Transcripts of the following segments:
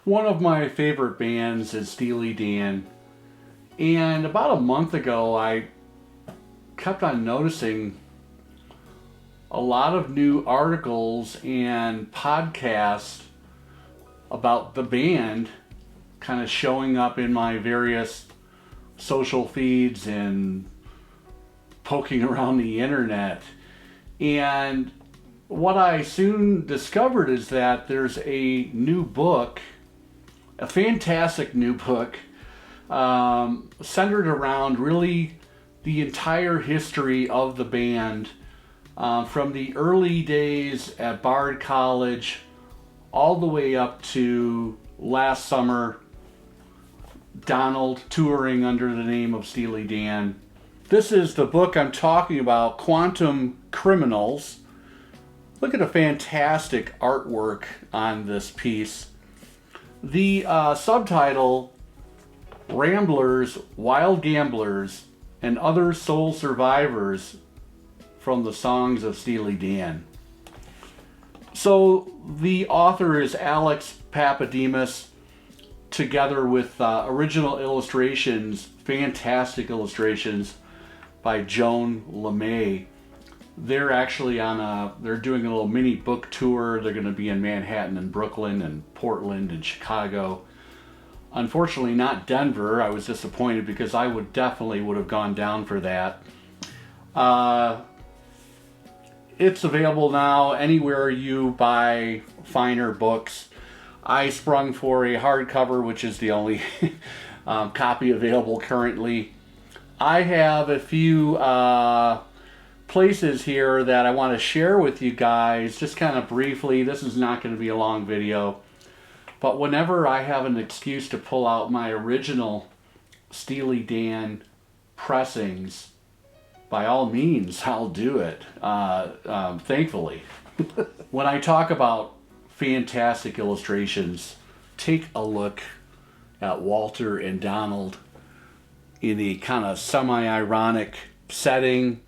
One of my favorite bands is Steely Dan, and about a month ago I kept on noticing a lot of new articles and podcasts about the band kind of showing up in my various social feeds and poking around the internet. And what I soon discovered is that there's a new book, a fantastic new book, centered around really the entire history of the band, from the early days at Bard College all the way up to last summer, Donald touring under the name of Steely Dan. This is the book I'm talking about, Quantum Criminals. Look at the fantastic artwork on this piece. The subtitle, Ramblers, Wild Gamblers, and Other Soul Survivors from the Songs of Steely Dan. So the author is Alex Papademos, together with original illustrations, fantastic illustrations by Joan LeMay. They're actually they're doing a little mini book tour. They're going to be in Manhattan and Brooklyn and Portland and Chicago. Unfortunately not Denver. I was disappointed because I would have gone down for that. It's available now anywhere you buy finer books. I sprung for a hardcover, which is the only copy available currently. I have a few places here that I want to share with you guys, just kind of briefly. This is not going to be a long video, but whenever I have an excuse to pull out my original Steely Dan pressings, by all means, I'll do it, thankfully. When I talk about fantastic illustrations, take a look at Walter and Donald in a kind of semi-ironic setting,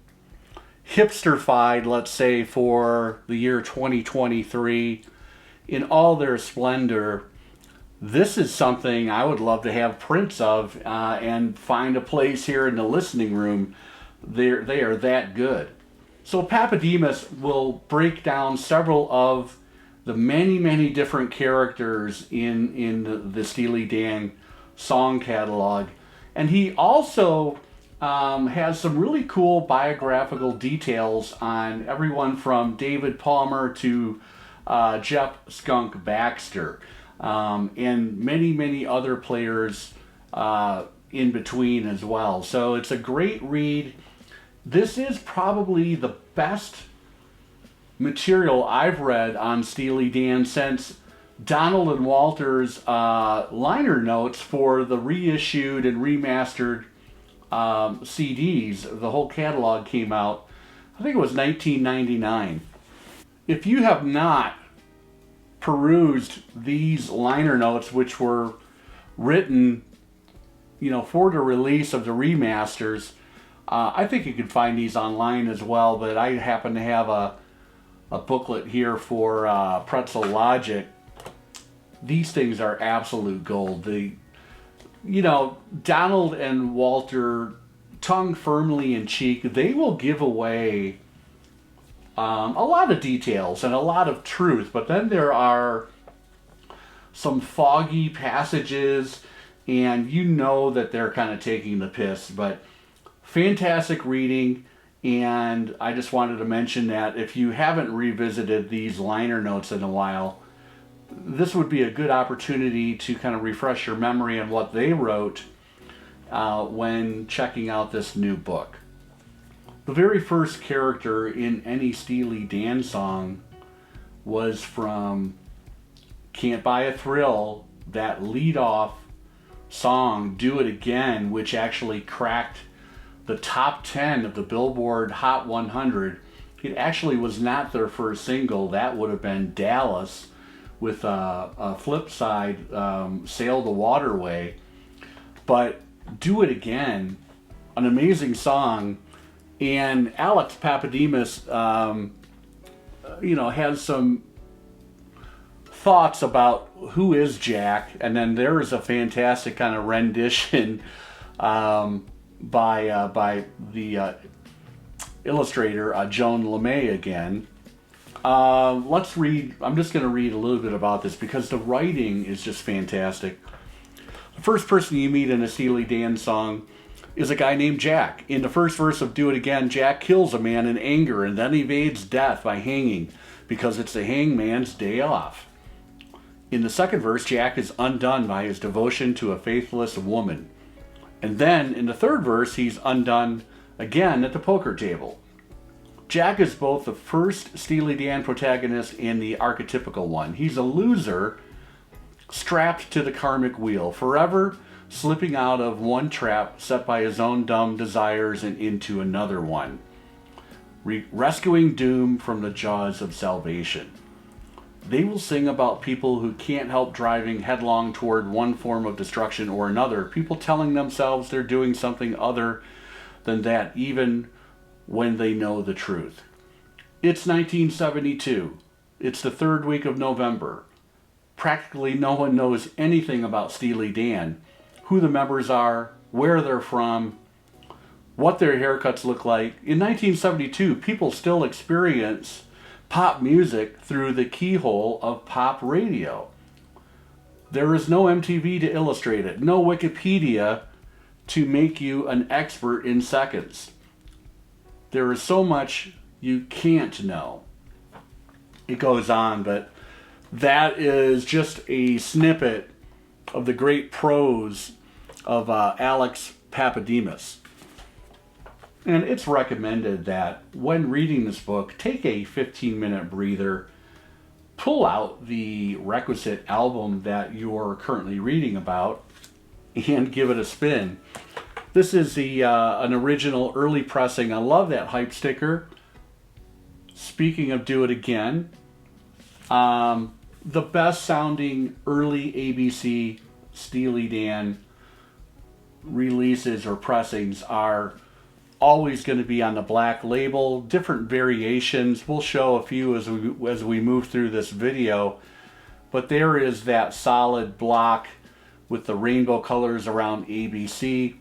hipsterfied, let's say, for the year 2023, in all their splendor. This is something I would love to have prints of and find a place here in the listening room. They are that good. So Papademos will break down several of the many different characters in the Steely Dan song catalog. And he also has some really cool biographical details on everyone from David Palmer to Jeff Skunk Baxter, and many other players in between as well. So it's a great read. This is probably the best material I've read on Steely Dan since Donald and Walter's liner notes for the reissued and remastered CDs. The whole catalog came out, I think it was 1999. If you have not perused these liner notes, which were written, for the release of the remasters, I think you can find these online as well, but I happen to have a booklet here for Pretzel Logic. These things are absolute gold. Donald and Walter, tongue firmly in cheek, they will give away a lot of details and a lot of truth, but then there are some foggy passages, and that they're kind of taking the piss, but fantastic reading. And I just wanted to mention that if you haven't revisited these liner notes in a while, this would be a good opportunity to kind of refresh your memory on what they wrote when checking out this new book. The very first character in any Steely Dan song was from Can't Buy a Thrill, that lead-off song, Do It Again, which actually cracked the top 10 of the Billboard Hot 100. It actually was not their first single. That would have been Dallas with a flip side, Sail the Waterway. But Do It Again, an amazing song. And Alex Papademos, has some thoughts about who is Jack, and then there is a fantastic kind of rendition by the illustrator Joan LeMay again. Let's read. I'm just going to read a little bit about this because the writing is just fantastic. The first person you meet in a Steely Dan song is a guy named Jack. In the first verse of Do It Again, Jack kills a man in anger and then evades death by hanging because it's the hangman's day off. In the second verse, Jack is undone by his devotion to a faithless woman. And then in the third verse, he's undone again at the poker table. Jack is both the first Steely Dan protagonist and the archetypical one. He's a loser strapped to the karmic wheel, forever slipping out of one trap set by his own dumb desires and into another one, rescuing doom from the jaws of salvation. They will sing about people who can't help driving headlong toward one form of destruction or another, people telling themselves they're doing something other than that even when they know the truth. It's 1972. It's the third week of November. Practically no one knows anything about Steely Dan, who the members are, where they're from, what their haircuts look like. In 1972, people still experience pop music through the keyhole of pop radio. There is no MTV to illustrate it, no Wikipedia to make you an expert in seconds. There is so much you can't know. It goes on, but that is just a snippet of the great prose of Alex Papademos. And it's recommended that when reading this book, take a 15-minute breather, pull out the requisite album that you're currently reading about, and give it a spin. This is an original early pressing. I love that hype sticker. Speaking of Do It Again, the best sounding early ABC Steely Dan releases or pressings are always going to be on the black label. Different variations. We'll show a few as we move through this video. But there is that solid block with the rainbow colors around ABC.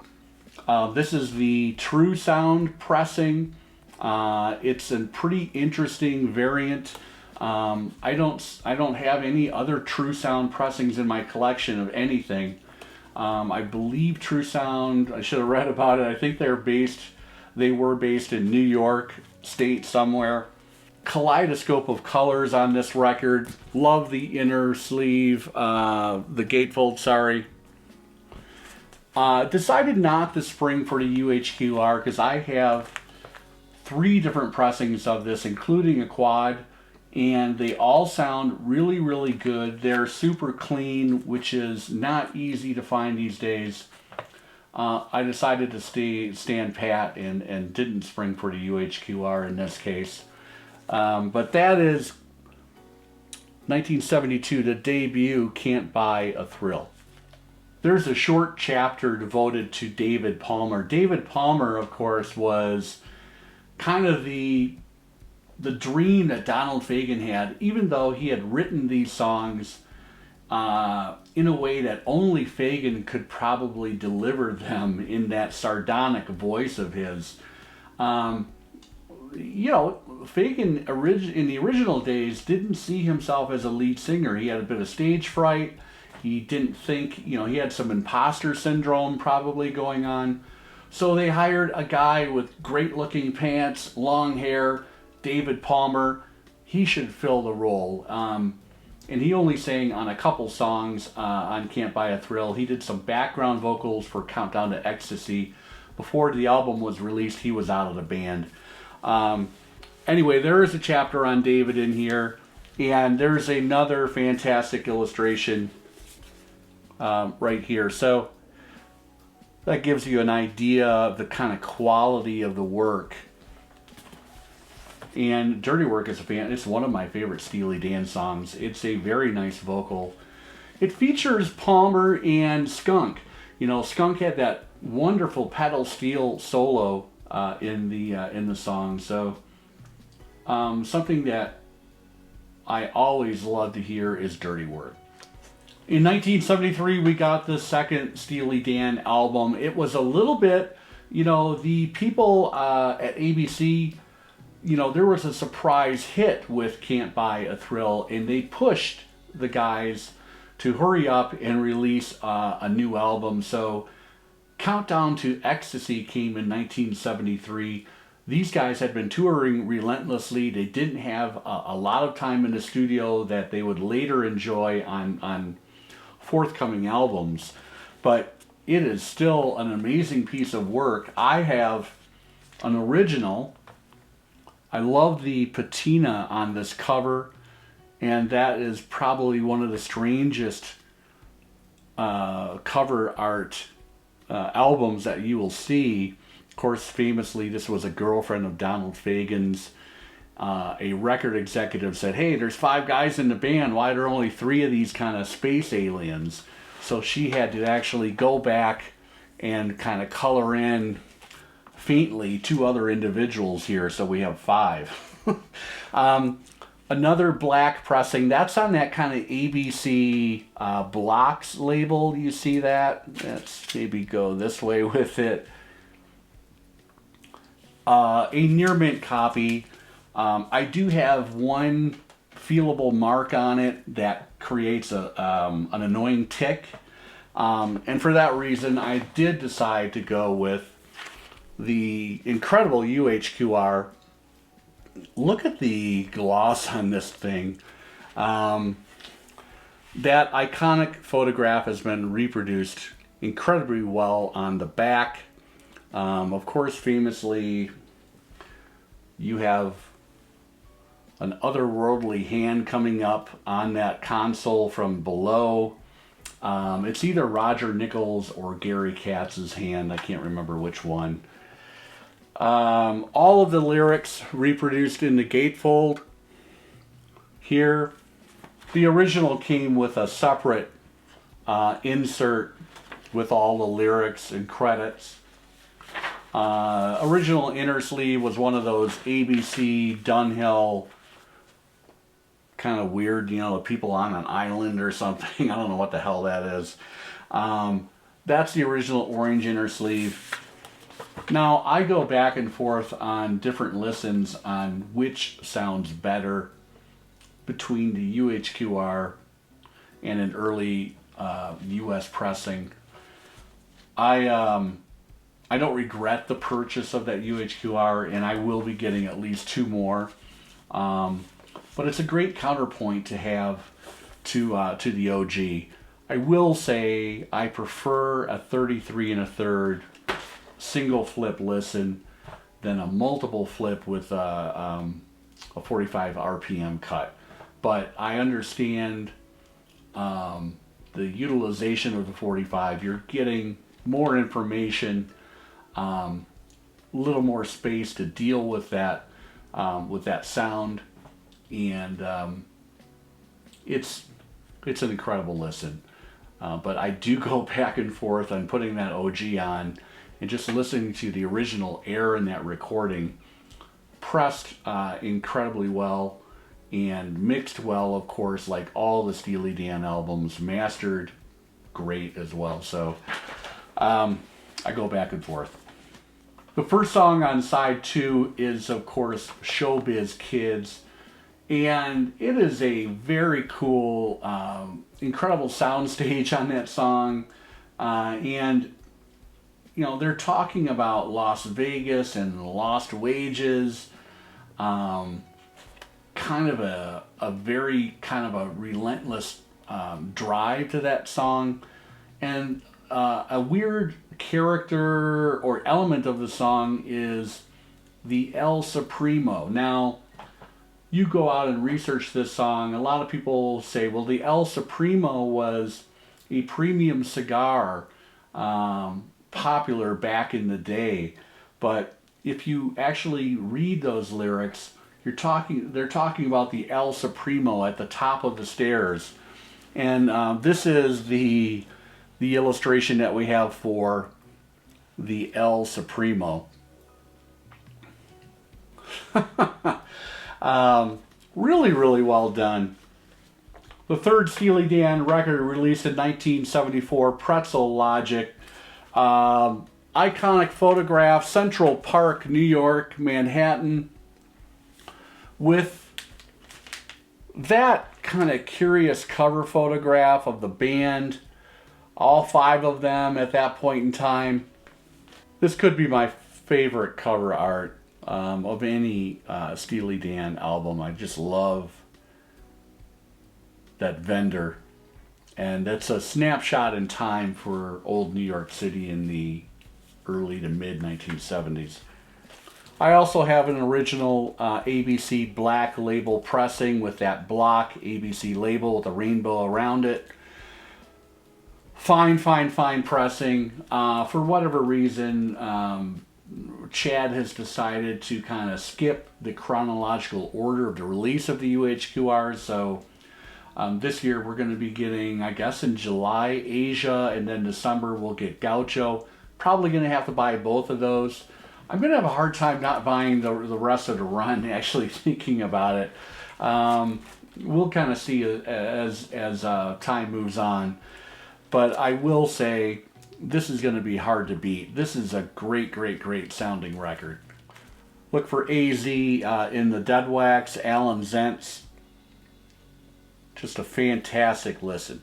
This is the True Sound pressing. It's a pretty interesting variant. I don't have any other True Sound pressings in my collection of anything. I believe True Sound, I should have read about it. I think they were based in New York State somewhere. Kaleidoscope of colors on this record. Love the inner sleeve, the gatefold, sorry. Decided not to spring for the UHQR because I have 3 different pressings of this, including a quad, and they all sound really, really good. They're super clean, which is not easy to find these days. I decided to stand pat and didn't spring for the UHQR in this case. But that is 1972, the debut, Can't Buy a Thrill. There's a short chapter devoted to David Palmer. David Palmer, of course, was kind of the dream that Donald Fagen had, even though he had written these songs in a way that only Fagen could probably deliver them in that sardonic voice of his. Fagen in the original days didn't see himself as a lead singer. He had a bit of stage fright. He didn't think, he had some imposter syndrome probably going on. So they hired a guy with great looking pants, long hair, David Palmer. He should fill the role. And he only sang on a couple songs on Can't Buy a Thrill. He did some background vocals for Countdown to Ecstasy. Before the album was released, he was out of the band. Anyway, there is a chapter on David in here. And there's another fantastic illustration right here. So that gives you an idea of the kind of quality of the work. And Dirty Work is it's one of my favorite Steely Dan songs. It's a very nice vocal. It features Palmer and Skunk. Skunk had that wonderful pedal steel solo in the song. So something that I always love to hear is Dirty Work. In 1973, we got the second Steely Dan album. It was a little bit, you know, the people at ABC, you know, there was a surprise hit with Can't Buy a Thrill, and they pushed the guys to hurry up and release a new album. So Countdown to Ecstasy came in 1973. These guys had been touring relentlessly. They didn't have a lot of time in the studio that they would later enjoy on forthcoming albums. But it is still an amazing piece of work. I have an original. I love the patina on this cover, and that is probably one of the strangest cover art albums that you will see. Of course, famously, this was a girlfriend of Donald Fagen's. A record executive said, hey, there's 5 guys in the band. Why are there only 3 of these kind of space aliens? So she had to actually go back and kind of color in faintly 2 other individuals here. So we have 5. Another black pressing. That's on that kind of ABC Blocks label. You see that? Let's maybe go this way with it. A near mint copy. I do have one feelable mark on it that creates an annoying tick. And for that reason, I did decide to go with the incredible UHQR. Look at the gloss on this thing. That iconic photograph has been reproduced incredibly well on the back. Of course, famously, you have an otherworldly hand coming up on that console from below. It's either Roger Nichols or Gary Katz's hand. I can't remember which one. All of the lyrics reproduced in the gatefold here. The original came with a separate insert with all the lyrics and credits. Original inner sleeve was one of those ABC Dunhill kind of weird, you know, people on an island or something. I don't know what the hell that is. That's the original orange inner sleeve. Now, I go back and forth on different listens on which sounds better between the UHQR and an early US pressing. I don't regret the purchase of that UHQR, and I will be getting at least 2 more. But it's a great counterpoint to have to the OG. I will say I prefer a 33 1/3 single flip listen than a multiple flip with a 45 RPM cut. But I understand the utilization of the 45. You're getting more information, a little more space to deal with that sound, and it's an incredible listen. But I do go back and forth on putting that OG on and just listening to the original air in that recording, pressed incredibly well and mixed well, of course, like all the Steely Dan albums, mastered great as well. So I go back and forth. The first song on side 2 is, of course, Showbiz Kids. And it is a very cool, incredible soundstage on that song. And, you know, they're talking about Las Vegas and lost wages. Kind of a very kind of a relentless drive to that song. And a weird character or element of the song is the El Supremo. Now, you go out and research this song, a lot of people say, well, the El Supremo was a premium cigar, popular back in the day. But if you actually read those lyrics, they're talking about the El Supremo at the top of the stairs. And this is the illustration that we have for the El Supremo. Really, really well done. The third Steely Dan record released in 1974, Pretzel Logic. Iconic photograph, Central Park, New York, Manhattan, with that kind of curious cover photograph of the band, all 5 of them at that point in time. This could be my favorite cover art of any Steely Dan album. I just love that vendor. And that's a snapshot in time for old New York City in the early to mid 1970s. I also have an original ABC black label pressing with that block ABC label with a rainbow around it. Fine, fine, fine pressing. For whatever reason, Chad has decided to kind of skip the chronological order of the release of the UHQRs, so this year we're going to be getting, I guess in July, Asia, and then December we'll get Gaucho. Probably going to have to buy both of those. I'm going to have a hard time not buying the rest of the run, actually thinking about it. We'll kind of see as time moves on. But I will say, this is going to be hard to beat. This is a great, great, great sounding record. Look for AZ in the Dead Wax, Alan Zentz. Just a fantastic listen.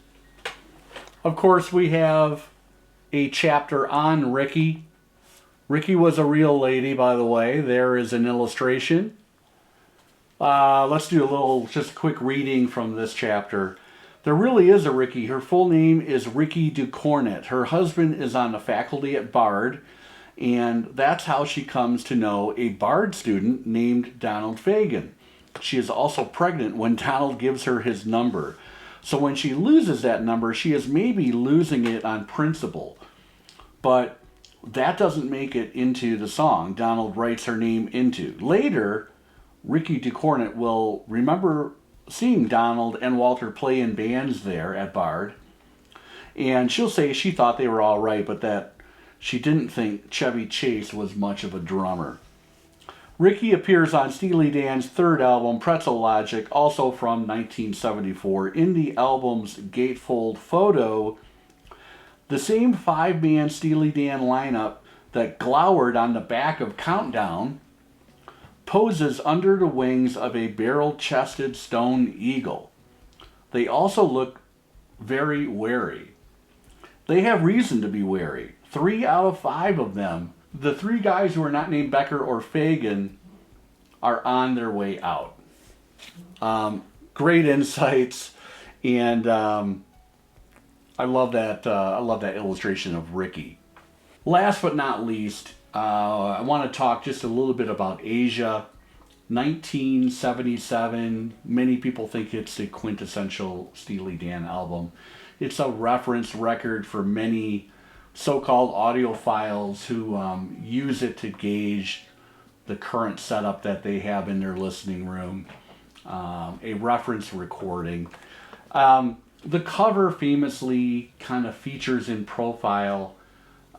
Of course, we have a chapter on Ricky. Ricky was a real lady, by the way. There is an illustration. Let's do a little, just quick reading from this chapter. There really is a Ricky. Her full name is Ricky DuCornet. Her husband is on the faculty at Bard, and that's how she comes to know a Bard student named Donald Fagen. She is also pregnant when Donald gives her his number. So when she loses that number, she is maybe losing it on principle. But that doesn't make it into the song Donald writes her name into. Later, Ricky DuCornet will remember seeing Donald and Walter play in bands there at Bard. And she'll say she thought they were all right, but that she didn't think Chevy Chase was much of a drummer. Ricky appears on Steely Dan's third album, Pretzel Logic, also from 1974. In the album's gatefold photo, the same 5-man Steely Dan lineup that glowered on the back of Countdown poses under the wings of a barrel-chested stone eagle. They also look very wary. They have reason to be wary. 3 out of 5 of them, the 3 guys who are not named Becker or Fagen, are on their way out. Great insights, and I love that. I love that illustration of Ricky. Last but not least, I want to talk just a little bit about Asia. 1977. Many people think it's the quintessential Steely Dan album. It's a reference record for many so-called audiophiles who use it to gauge the current setup that they have in their listening room. A reference recording. The cover famously kind of features in profile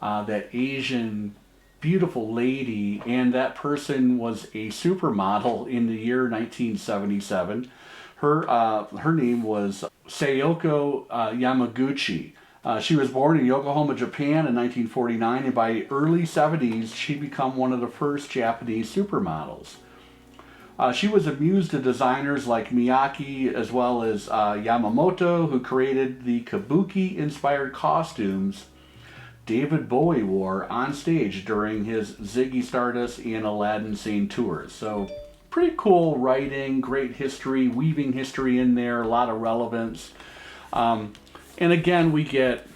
that Asian beautiful lady, and that person was a supermodel in the year 1977. Her name was Sayoko Yamaguchi. She was born in Yokohama, Japan in 1949, and by early 70s she became one of the first Japanese supermodels. She was amused to designers like Miyake as well as Yamamoto, who created the kabuki-inspired costumes David Bowie wore on stage during his Ziggy Stardust and Aladdin Sane tours. So pretty cool writing, great history, weaving history in there, a lot of relevance. And again, we get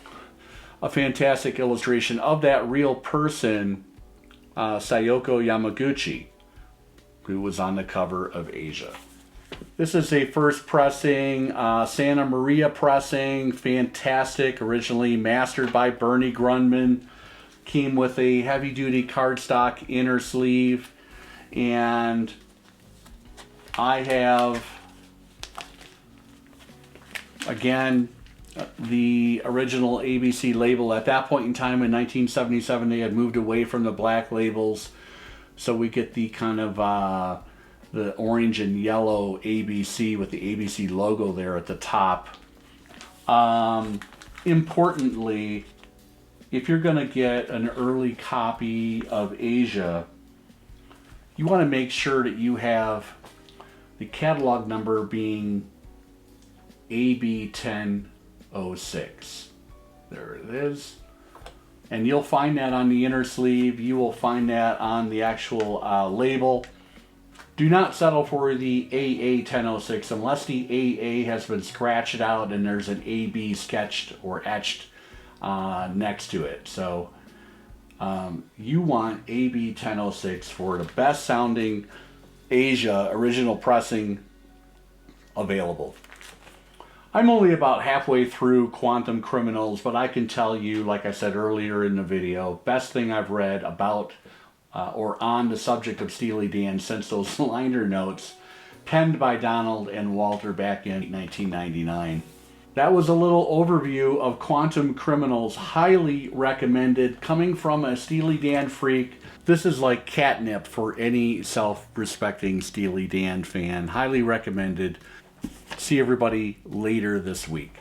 a fantastic illustration of that real person, Sayoko Yamaguchi, who was on the cover of Asia. This is a first pressing, Santa Maria pressing, fantastic, originally mastered by Bernie Grundman. Came with a heavy-duty cardstock inner sleeve, and I have, again, the original ABC label. At that point in time in 1977, they had moved away from the black labels, so we get the kind of the orange and yellow ABC with the ABC logo there at the top. Importantly, if you're going to get an early copy of Asia, you want to make sure that you have the catalog number being AB1006. There it is. And you'll find that on the inner sleeve. You will find that on the actual label. Do not settle for the AA1006 unless the AA has been scratched out and there's an AB sketched or etched next to it. So you want AB1006 for the best sounding Asia original pressing available. I'm only about halfway through Quantum Criminals, but I can tell you, like I said earlier in the video, best thing I've read about or on the subject of Steely Dan since those liner notes penned by Donald and Walter back in 1999. That was a little overview of Quantum Criminals. Highly recommended. Coming from a Steely Dan freak, this is like catnip for any self-respecting Steely Dan fan. Highly recommended. See everybody later this week.